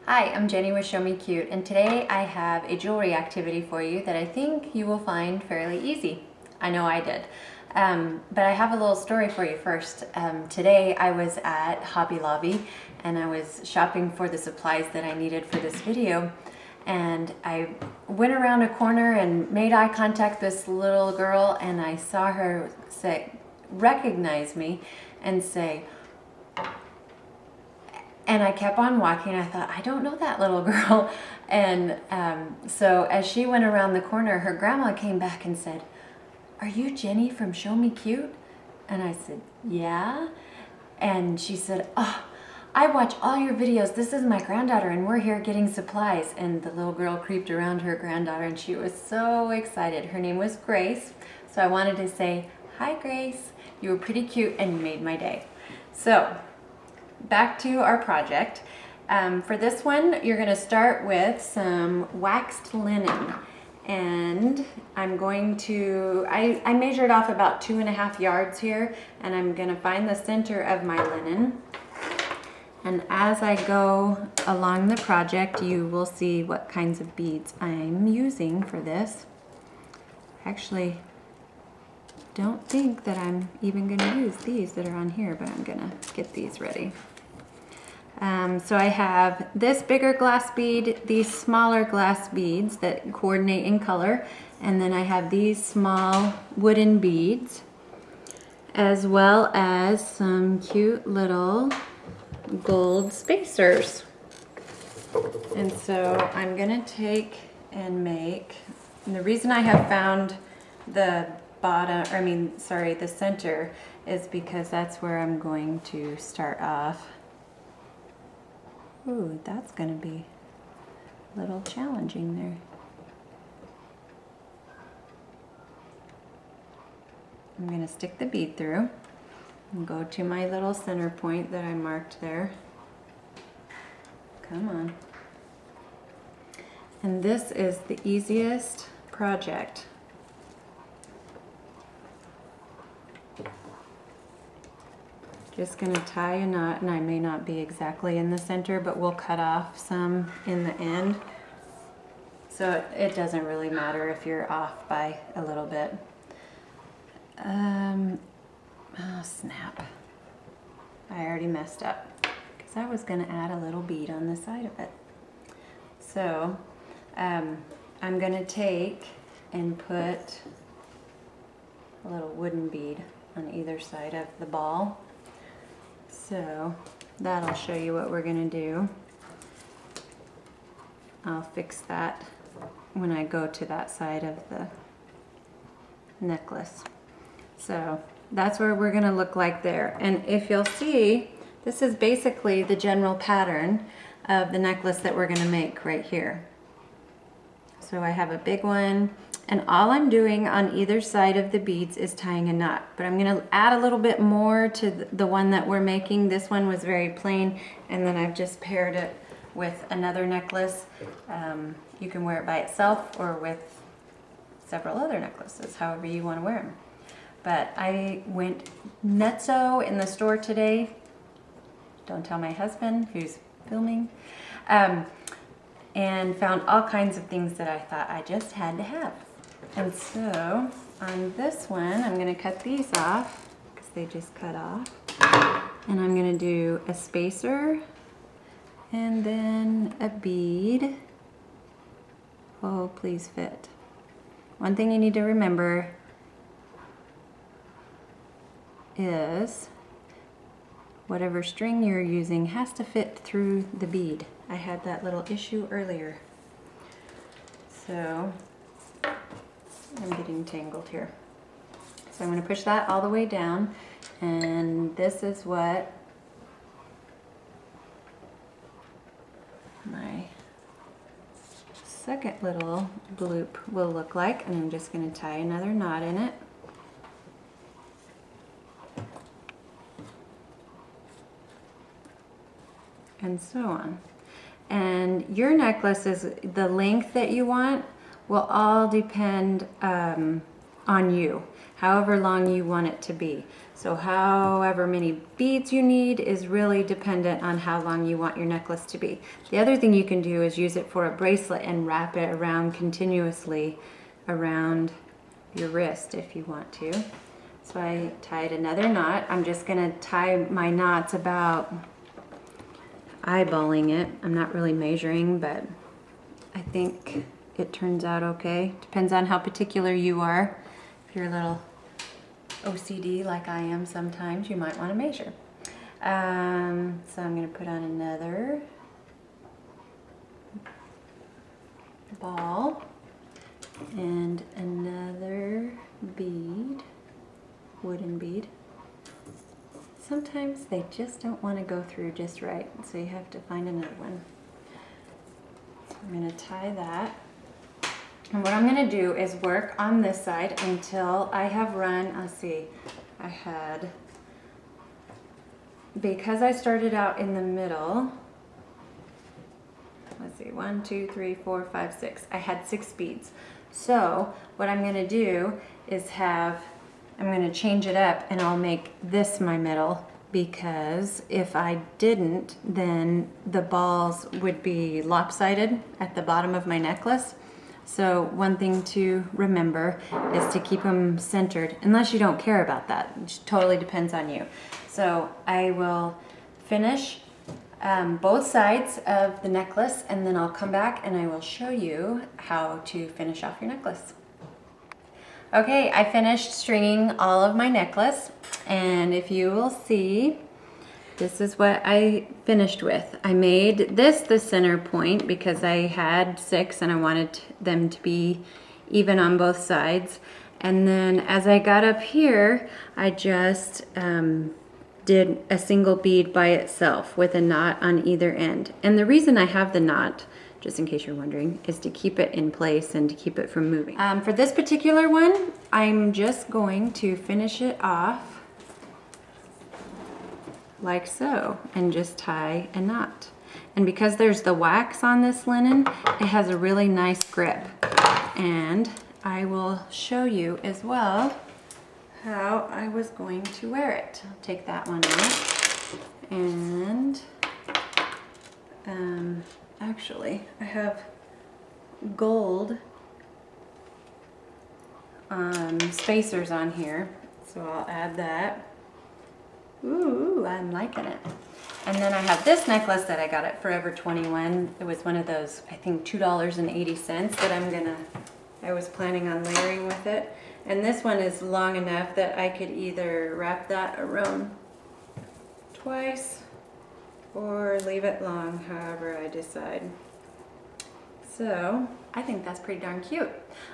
Hi, I'm Jenny with ShowMeCute, and today I have a jewelry activity for you that I think you will find fairly easy. I know I did. But I have a little story for you first. Today I was at Hobby Lobby and I was shopping for the supplies that I needed for this video, and I went around a corner and made eye contact with this little girl, and I saw her recognize me and say, and I kept on walking. I thought, I don't know that little girl. And so as she went around the corner, her grandma came back and said, "Are you Jenny from ShowMeCute?" And I said, "Yeah." And she said, "Oh, I watch all your videos. This is my granddaughter and we're here getting supplies." And the little girl creeped around her granddaughter and she was so excited. Her name was Grace. So I wanted to say, "Hi, Grace. You were pretty cute and you made my day." So back to our project. For this one, you're going to start with some waxed linen, and I'm going to, I measured off about 2.5 yards here, and I'm going to find the center of my linen. And as I go along the project, you will see what kinds of beads I'm using for this. Actually, don't think that I'm even going to use these that are on here, but I'm going to get these ready. So I have this bigger glass bead, these smaller glass beads that coordinate in color, and then I have these small wooden beads, as well as some cute little gold spacers. And so I'm gonna take and make, and the reason I have found the the center is because that's where I'm going to start off. Ooh, that's going to be a little challenging there. I'm going to stick the bead through and go to my little center point that I marked there. Come on. And this is the easiest project. Just going to tie a knot, and I may not be exactly in the center, but we'll cut off some in the end. So it doesn't really matter if you're off by a little bit. Oh snap. I already messed up because I was going to add a little bead on the side of it. So I'm going to take and put a little wooden bead on either side of the ball. So that'll show you what we're going to do. I'll fix that when I go to that side of the necklace. So that's where we're going to look like there. And if you'll see, this is basically the general pattern of the necklace that we're going to make right here. So I have a big one, and all I'm doing on either side of the beads is tying a knot. But I'm going to add a little bit more to the one that we're making. This one was very plain, and then I've just paired it with another necklace. You can wear it by itself or with several other necklaces, however you want to wear them. But I went nutso in the store today. Don't tell my husband who's filming. And found all kinds of things that I thought I just had to have. And so on this one, I'm going to cut these off because they just cut off. And I'm going to do a spacer and then a bead. Oh, please fit. One thing you need to remember is whatever string you're using has to fit through the bead. I had that little issue earlier. So I'm getting tangled here. So I'm going to push that all the way down, and this is what my second little loop will look like, and I'm just going to tie another knot in it. And so on. And your necklaces, the length that you want will all depend on you, however long you want it to be. So however many beads you need is really dependent on how long you want your necklace to be. The other thing you can do is use it for a bracelet and wrap it around continuously around your wrist if you want to. So I tied another knot. I'm just gonna tie my knots about eyeballing it. I'm not really measuring, but I think it turns out okay. Depends on how particular you are. If you're a little OCD like I am sometimes, you might want to measure. So I'm going to put on another ball and another bead, wooden bead. Sometimes they just don't want to go through just right, so you have to find another one. So I'm going to tie that. And what I'm going to do is work on this side until I have run, let's see, because I started out in the middle, let's see, 1, 2, 3, 4, 5, 6. I had 6 beads. So what I'm going to do is I'm going to change it up and I'll make this my middle, because if I didn't, then the balls would be lopsided at the bottom of my necklace. So one thing to remember is to keep them centered, unless you don't care about that. It totally depends on you. So I will finish both sides of the necklace, and then I'll come back and I will show you how to finish off your necklace. Okay, I finished stringing all of my necklace, and if you will see, this is what I finished with. I made this the center point because I had 6 and I wanted them to be even on both sides. And then as I got up here, I just did a single bead by itself with a knot on either end. And the reason I have the knot, just in case you're wondering, is to keep it in place and to keep it from moving. For this particular one, I'm just going to finish it off like so, and just tie a knot. And because there's the wax on this linen, it has a really nice grip. And I will show you as well how I was going to wear it. I'll take that one off. And actually, I have gold spacers on here, so I'll add that. Ooh, I'm liking it. And then I have this necklace that I got at Forever 21. It was one of those, I think, $2.80 that I was planning on layering with it. And this one is long enough that I could either wrap that around twice or leave it long, however I decide. So I think that's pretty darn cute.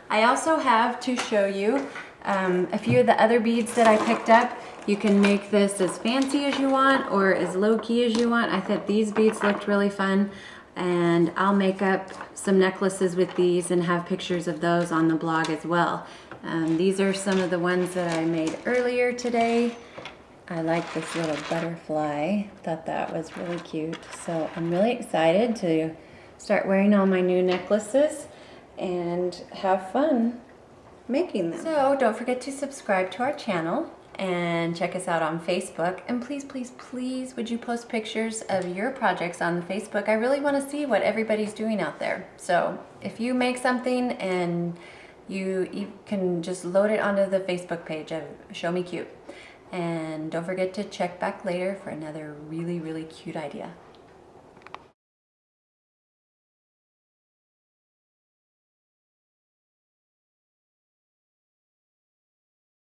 I also have to show you a few of the other beads that I picked up. You can make this as fancy as you want or as low-key as you want. I thought these beads looked really fun, and I'll make up some necklaces with these and have pictures of those on the blog as well. These are some of the ones that I made earlier today. I like this little butterfly. Thought that was really cute. So I'm really excited to start wearing all my new necklaces and have fun making them. So don't forget to subscribe to our channel and check us out on Facebook. And please, please, please, would you post pictures of your projects on the Facebook? I really want to see what everybody's doing out there. So if you make something, and you can just load it onto the Facebook page of ShowMeCute. And don't forget to check back later for another really, really cute idea.